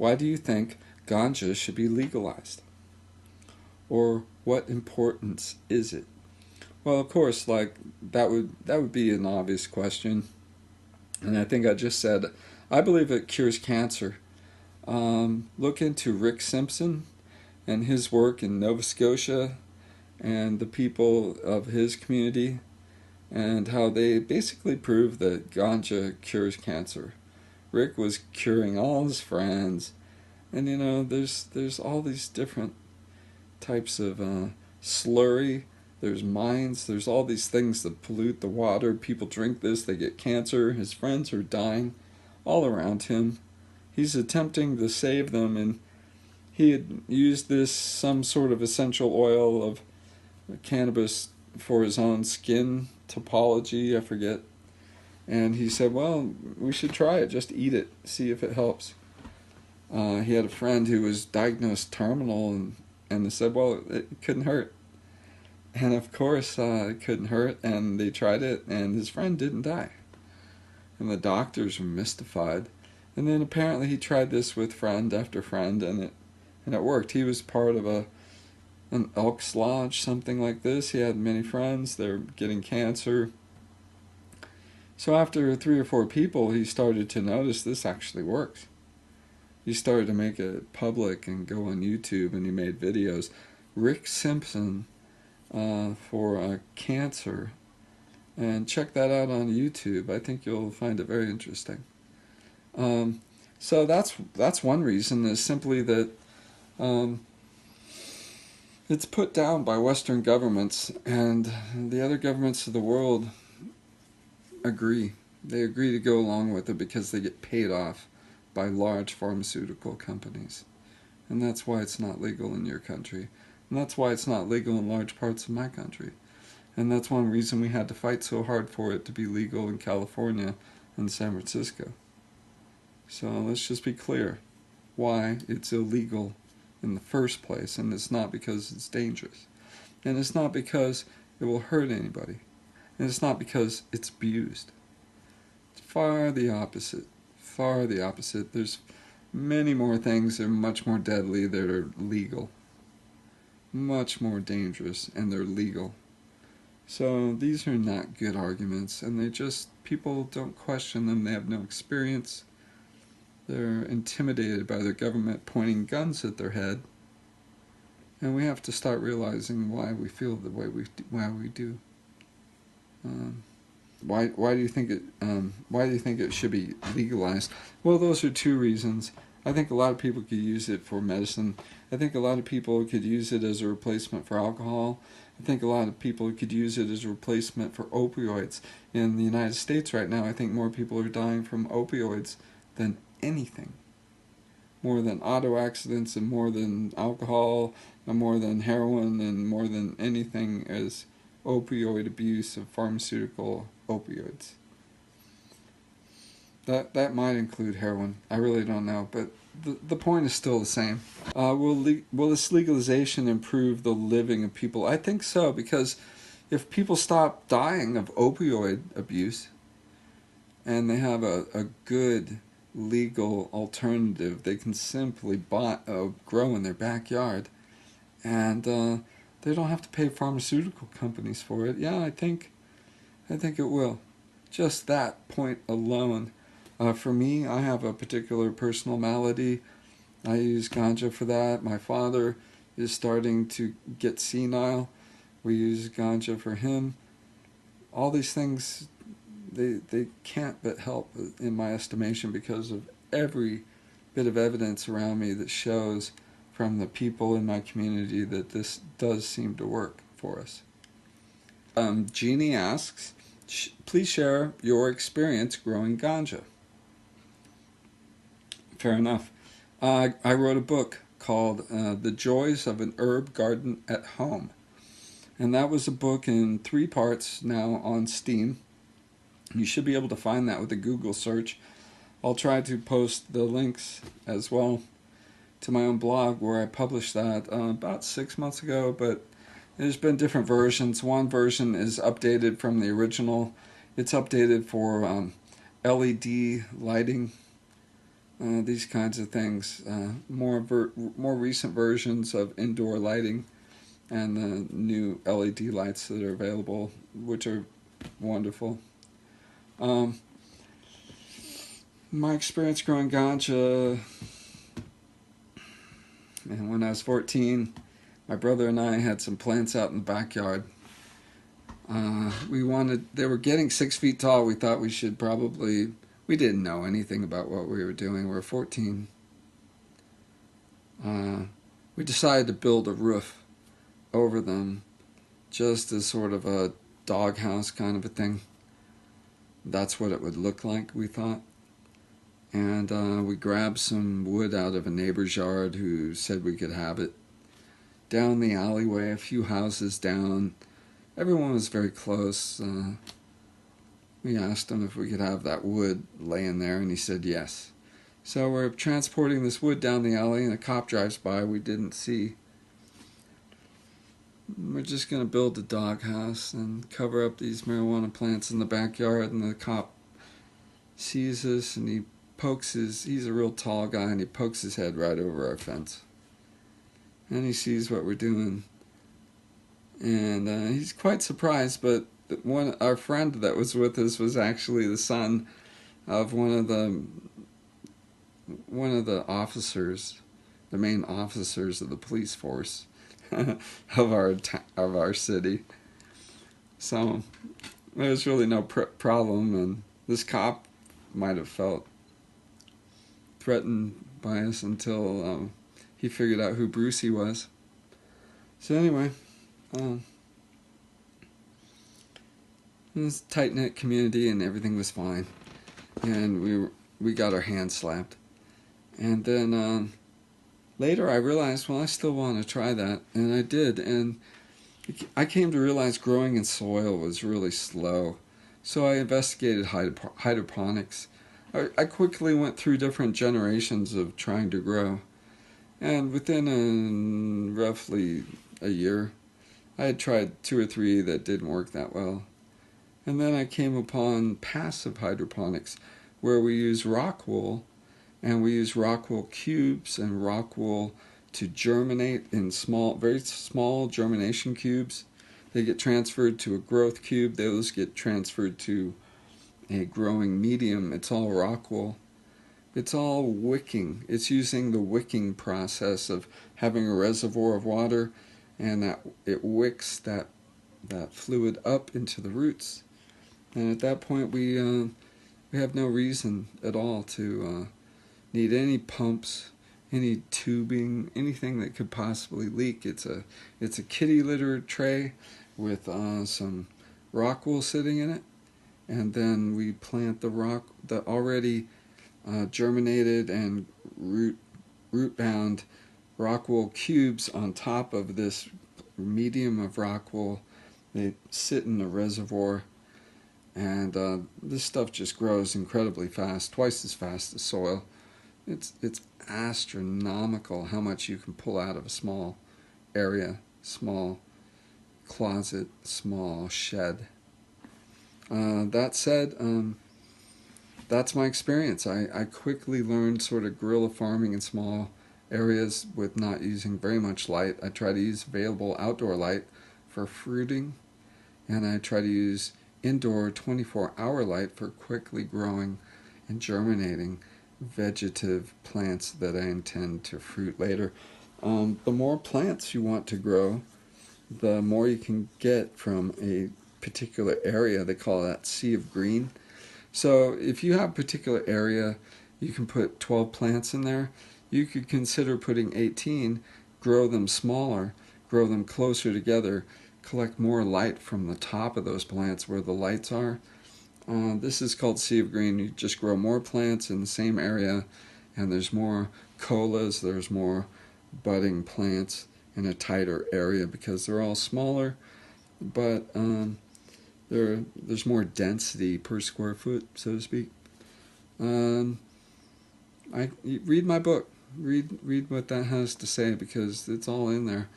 Why do you think ganja should be legalized? Or what importance is it? Well, of course, like that would be an obvious question, and I think I just said I believe it cures cancer. Look into Rick Simpson and his work in Nova Scotia and the people of his community, and how they basically prove that ganja cures cancer. Rick was curing all his friends, and there's all these different types of slurry. There's mines. There's all these things that pollute the water. People drink this, they get cancer. His friends are dying all around him. He's attempting to save them, and he had used this some sort of essential oil of cannabis for his own skin topology, I forget. And he said, well, we should try it, just eat it, see if it helps. He had a friend who was diagnosed terminal, and they said, well, it couldn't hurt. And of course, it couldn't hurt, and they tried it, and his friend didn't die. And the doctors were mystified. And then apparently he tried this with friend after friend, and it worked. He was part of an Elks Lodge, something like this. He had many friends. They were getting cancer. So after 3 or 4 people, he started to notice this actually works. He started to make it public and go on YouTube, and he made videos. Rick Simpson for cancer, and check that out on YouTube. I think you'll find it very interesting. So that's one reason, is simply that it's put down by Western governments, and the other governments of the world agree. They agree to go along with it because they get paid off by large pharmaceutical companies. And that's why it's not legal in your country. And that's why it's not legal in large parts of my country. And that's one reason we had to fight so hard for it to be legal in California and San Francisco. So let's just be clear why it's illegal in the first place. And it's not because it's dangerous. And it's not because it will hurt anybody. And it's not because it's abused. It's far the opposite. Far the opposite. There's many more things that are much more deadly that are legal. Much more dangerous, and they're legal. So these are not good arguments, and people don't question them. They have no experience. They're intimidated by their government pointing guns at their head. And we have to start realizing why we feel the way we do. Why do you think it should be legalized? Well, those are 2 reasons. I think a lot of people could use it for medicine. I think a lot of people could use it as a replacement for alcohol. I think a lot of people could use it as a replacement for opioids. In the United States right now, I think more people are dying from opioids than anything. More than auto accidents, and more than alcohol, and more than heroin, and more than anything is opioid abuse of pharmaceutical opioids. That might include heroin. I really don't know, but the point is still the same. Will this legalization improve the living of people? I think so, because if people stop dying of opioid abuse, and they have a good legal alternative they can simply grow in their backyard, and they don't have to pay pharmaceutical companies for it. Yeah, I think it will. Just that point alone. For me, I have a particular personal malady. I use ganja for that. My father is starting to get senile. We use ganja for him. All these things, they can't but help, in my estimation, because of every bit of evidence around me that shows from the people in my community that this does seem to work for us. Jeannie asks, please share your experience growing ganja. Fair enough. I wrote a book called The Joys of an Herb Garden at Home. And that was a book in 3 parts now on Steam. You should be able to find that with a Google search. I'll try to post the links as well to my own blog where I published that about 6 months ago, but there's been different versions. One version is updated from the original. It's updated for LED lighting. these kinds of things. More recent versions of indoor lighting and the new LED lights that are available, which are wonderful. Um, my experience growing ganja, and when I was 14, my brother and I had some plants out in the backyard. They were getting 6 feet tall. We thought we didn't know anything about what we were doing. We were 14. We decided to build a roof over them, just as sort of a doghouse kind of a thing. That's what it would look like, we thought. And we grabbed some wood out of a neighbor's yard who said we could have it. Down the alleyway, a few houses down, everyone was very close. We asked him if we could have that wood laying there, and he said yes. So we're transporting this wood down the alley, and a cop drives by we didn't see. We're just going to build a doghouse and cover up these marijuana plants in the backyard, and the cop sees us, and he's a real tall guy, and he pokes his head right over our fence. And he sees what we're doing. And he's quite surprised, but our friend that was with us was actually the son of one of the officers, the main officers of the police force of our city. So there was really no problem, and this cop might have felt threatened by us until he figured out who Brucey was. So anyway, it was a tight-knit community, and everything was fine. And we got our hands slapped. And then later I realized, well, I still want to try that. And I did. And I came to realize growing in soil was really slow. So I investigated hydroponics. I quickly went through different generations of trying to grow. And within roughly a year, I had tried 2 or 3 that didn't work that well. And then I came upon passive hydroponics, where we use rock wool, and we use rock wool cubes and rock wool to germinate in very small germination cubes. They get transferred to a growth cube. Those get transferred to a growing medium. It's all rock wool. It's all wicking. It's using the wicking process of having a reservoir of water, and that it wicks that fluid up into the roots. And at that point, we have no reason at all to need any pumps, any tubing, anything that could possibly leak. It's a kitty litter tray with some rock wool sitting in it, and then we plant the already germinated and root-bound rock wool cubes on top of this medium of rock wool. They sit in the reservoir, and this stuff just grows incredibly fast, twice as fast as soil. It's astronomical how much you can pull out of a small area, small closet, small shed. That said, that's my experience. I quickly learned sort of guerrilla farming in small areas with not using very much light. I try to use available outdoor light for fruiting, and I try to use indoor 24-hour light for quickly growing and germinating vegetative plants that I intend to fruit later. The more plants you want to grow, the more you can get from a particular area. They call that sea of green. So if you have a particular area, you can put 12 plants in there. You could consider putting 18, grow them smaller, grow them closer together, collect more light from the top of those plants where the lights are. This is called sea of green. You just grow more plants in the same area, and there's more colas, there's more budding plants in a tighter area because they're all smaller, but there's more density per square foot, so to speak. Read my book. Read what that has to say, because it's all in there.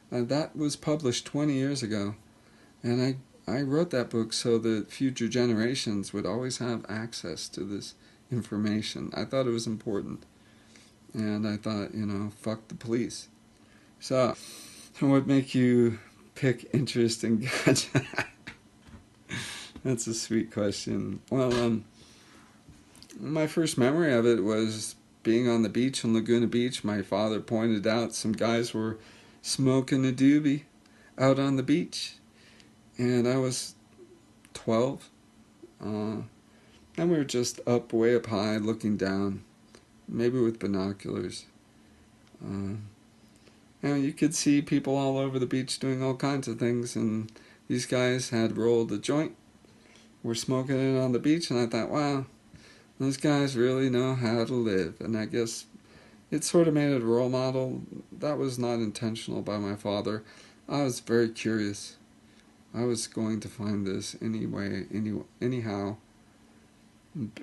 That was published 20 years ago, and I wrote that book so that future generations would always have access to this information. I thought it was important. And I thought, fuck the police. So, what would make you pick interest in ganja? That's a sweet question. Well, my first memory of it was being on the beach in Laguna Beach. My father pointed out some guys were smoking a doobie out on the beach. And I was 12. And we were just way up high looking down, maybe with binoculars. And you could see people all over the beach doing all kinds of things, and these guys had rolled a joint, were smoking it on the beach, and I thought, wow, those guys really know how to live. And I guess it sort of made it a role model. That was not intentional by my father. I was very curious. I was going to find this anyhow.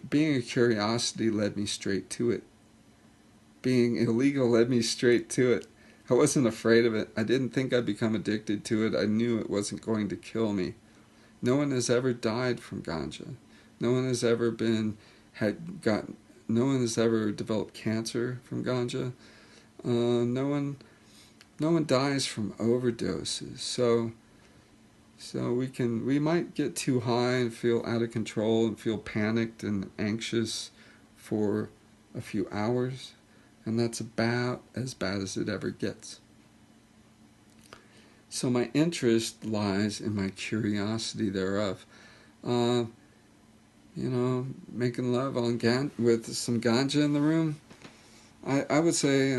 Being a curiosity led me straight to it. Being illegal led me straight to it. I wasn't afraid of it. I didn't think I'd become addicted to it. I knew it wasn't going to kill me. No one has ever died from ganja. No one has ever no one has ever developed cancer from ganja. No one dies from overdoses. So we might get too high and feel out of control and feel panicked and anxious for a few hours, and that's about as bad as it ever gets. So my interest lies in my curiosity thereof. Making love with some ganja in the room, I would say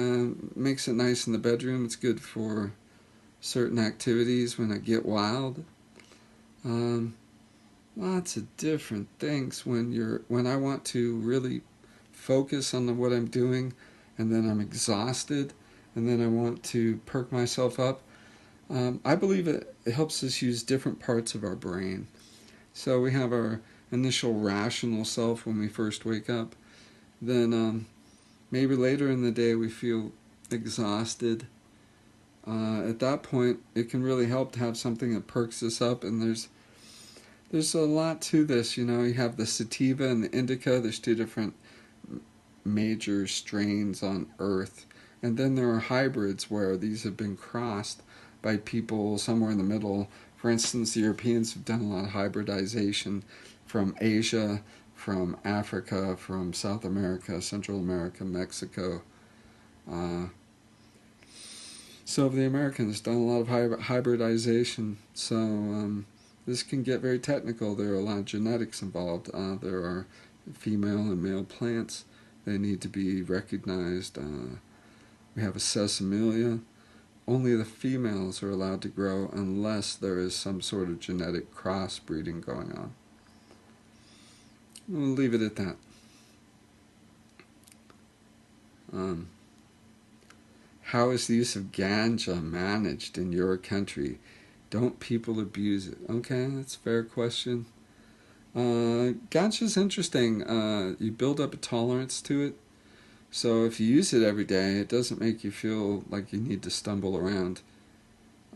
makes it nice in the bedroom. It's good for certain activities when I get wild. Lots of different things when I want to really focus on what I'm doing, and then I'm exhausted, and then I want to perk myself up. I believe it helps us use different parts of our brain. So we have our initial rational self when we first wake up. Then maybe later in the day we feel exhausted. At that point, it can really help to have something that perks us up. And there's a lot to this. You have the sativa and the indica. There's two different major strains on Earth. And then there are hybrids where these have been crossed by people somewhere in the middle. For instance, the Europeans have done a lot of hybridization from Asia, from Africa, from South America, Central America, Mexico. So the Americans done a lot of hybridization. So this can get very technical. There are a lot of genetics involved. There are female and male plants. They need to be recognized. We have a sesamolia. Only the females are allowed to grow unless there is some sort of genetic crossbreeding going on. We'll leave it at that. How is the use of ganja managed in your country? Don't people abuse it? Okay, that's a fair question. Ganja is interesting. You build up a tolerance to it. So if you use it every day, it doesn't make you feel like you need to stumble around.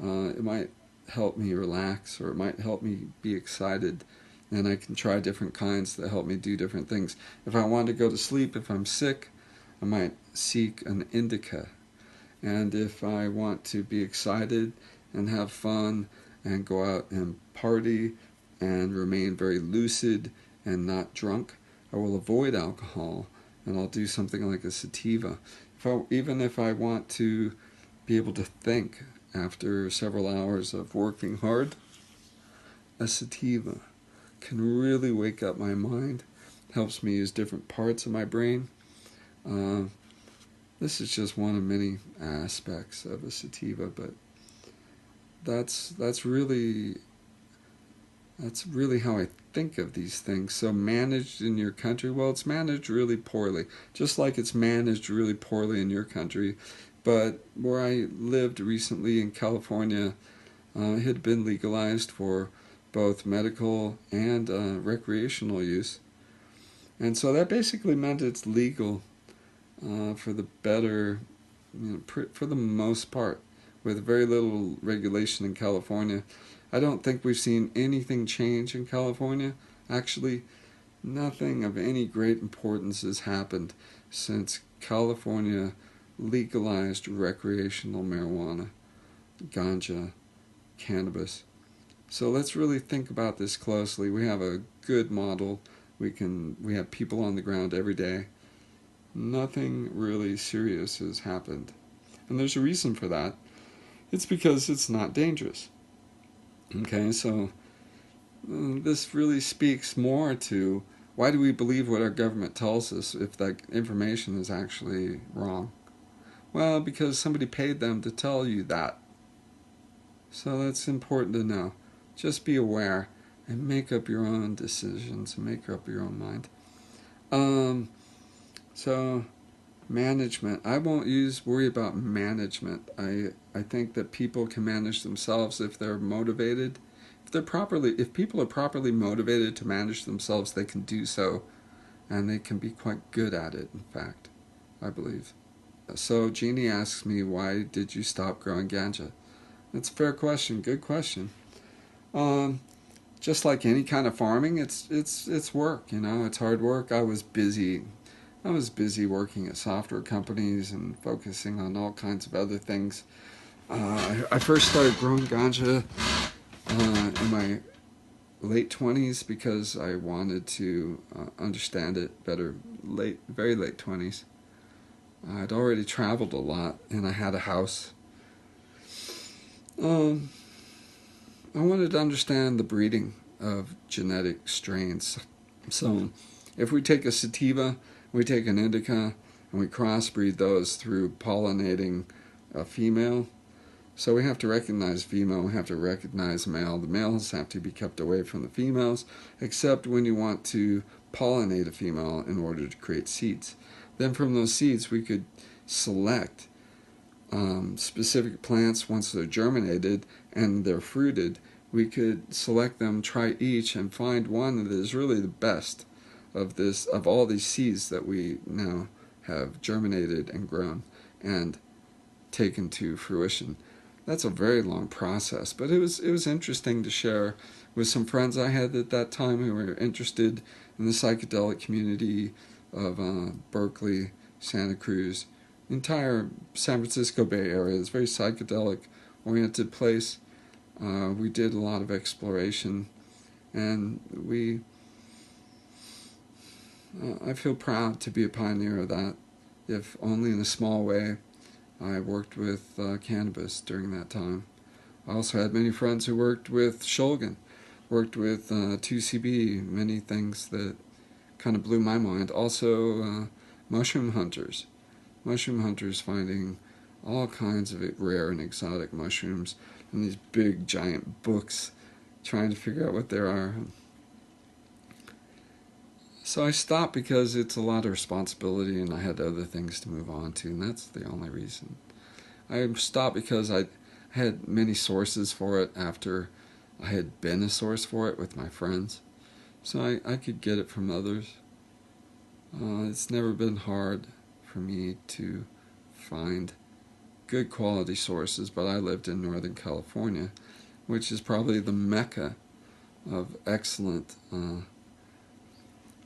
It might help me relax, or it might help me be excited. And I can try different kinds that help me do different things. If I want to go to sleep, if I'm sick, I might seek an indica. And if I want to be excited and have fun and go out and party and remain very lucid and not drunk, I will avoid alcohol, and I'll do something like a sativa. Even if I want to be able to think after several hours of working hard, a sativa can really wake up my mind, helps me use different parts of my brain. This is just one of many aspects of a sativa, but that's really how I think of these things. So managed in your country, well, it's managed really poorly, just like it's managed really poorly in your country. But where I lived recently in California, it had been legalized for both medical and recreational use. And so that basically meant it's legal for the better, for the most part, with very little regulation in California. I don't think we've seen anything change in California. Actually, Nothing of any great importance has happened since California legalized recreational marijuana, ganja, cannabis. So let's really think about this closely. We have a good model. We have people on the ground every day. Nothing really serious has happened. And there's a reason for that. It's because it's not dangerous. Okay, so this really speaks more to why do we believe what our government tells us if that information is actually wrong? Well, because somebody paid them to tell you that. So that's important to know. Just be aware and make up your own decisions and make up your own mind. So management. I won't worry about management. I think that people can manage themselves if they're motivated. If people are properly motivated to manage themselves, they can do so, and they can be quite good at it, in fact, I believe. So Jeannie asks me, why did you stop growing ganja? That's a fair question. Good question. Just like any kind of farming, it's work. It's hard work. I was busy working at software companies and focusing on all kinds of other things. I first started growing ganja in my late 20s because I wanted to understand it better. Very late 20s. I'd already traveled a lot and I had a house. I wanted to understand the breeding of genetic strains. So if we take a sativa, we take an indica, and we crossbreed those through pollinating a female. So we have to recognize female, we have to recognize male. The males have to be kept away from the females, except when you want to pollinate a female in order to create seeds. Then from those seeds we could select specific plants. Once they're germinated and they're fruited, we could select them, try each, and find one that is really the best of all these seeds that we now have germinated and grown and taken to fruition. That's a very long process, but it was interesting to share with some friends I had at that time who were interested in the psychedelic community of Berkeley, Santa Cruz, entire San Francisco Bay Area. It's a very psychedelic oriented place. We did a lot of exploration, and I feel proud to be a pioneer of that, if only in a small way. I worked with cannabis during that time. I also had many friends who worked with Shulgin, worked with 2CB, many things that kind of blew my mind. Also, mushroom hunters finding all kinds of rare and exotic mushrooms in these big giant books, trying to figure out what they are. So I stopped because it's a lot of responsibility and I had other things to move on to, and that's the only reason. I stopped because I had many sources for it after I had been a source for it with my friends. So I could get it from others. It's never been hard for me to find good quality sources, but I lived in Northern California, which is probably the mecca of excellent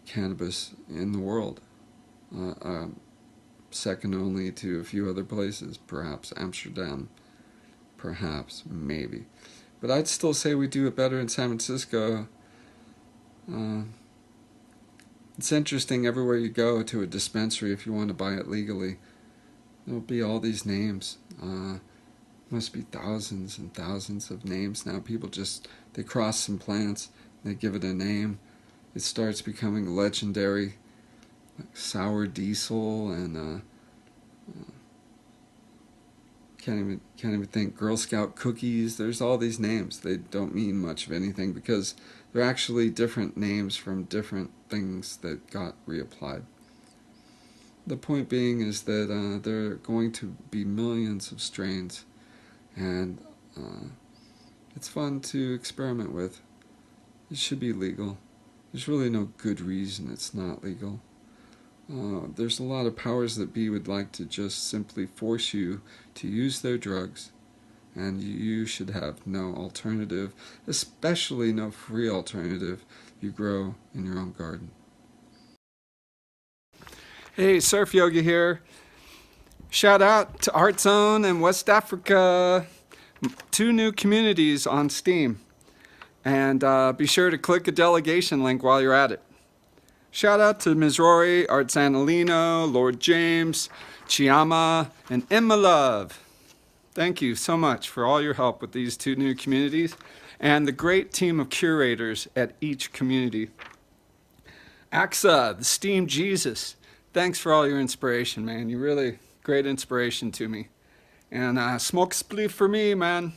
cannabis in the world, second only to a few other places, perhaps Amsterdam, perhaps, maybe. But I'd still say we do it better in San Francisco. It's interesting, everywhere you go to a dispensary, if you want to buy it legally, there'll be all these names. Must be thousands and thousands of names now. People they cross some plants, they give it a name. It starts becoming legendary, like sour diesel and can't even think, Girl Scout cookies. There's all these names. They don't mean much of anything because they're actually different names from different things that got reapplied. The point being is that there are going to be millions of strains, and it's fun to experiment with. It should be legal. There's really no good reason it's not legal. There's a lot of powers that be would like to just simply force you to use their drugs, and you should have no alternative, especially no free alternative you grow in your own garden. Hey, Surf Yogi here. Shout out to Art Zone and West Africa. 2 new communities on Steam. And be sure to click a delegation link while you're at it. Shout out to Ms. Rory, Art Zanolino, Lord James, Chiama, and Emma Love. Thank you so much for all your help with these 2 new communities and the great team of curators at each community. AXA, the Steam Jesus. Thanks for all your inspiration, man. You're really great inspiration to me. And Smoke Spliff for me, man.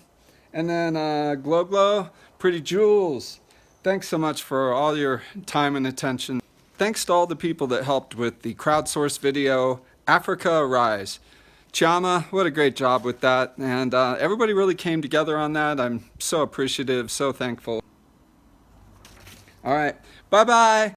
And then Glow Glow, Pretty Jewels. Thanks so much for all your time and attention. Thanks to all the people that helped with the crowdsourced video, Africa Arise. Chiama, what a great job with that. And everybody really came together on that. I'm so appreciative, so thankful. All right, bye-bye.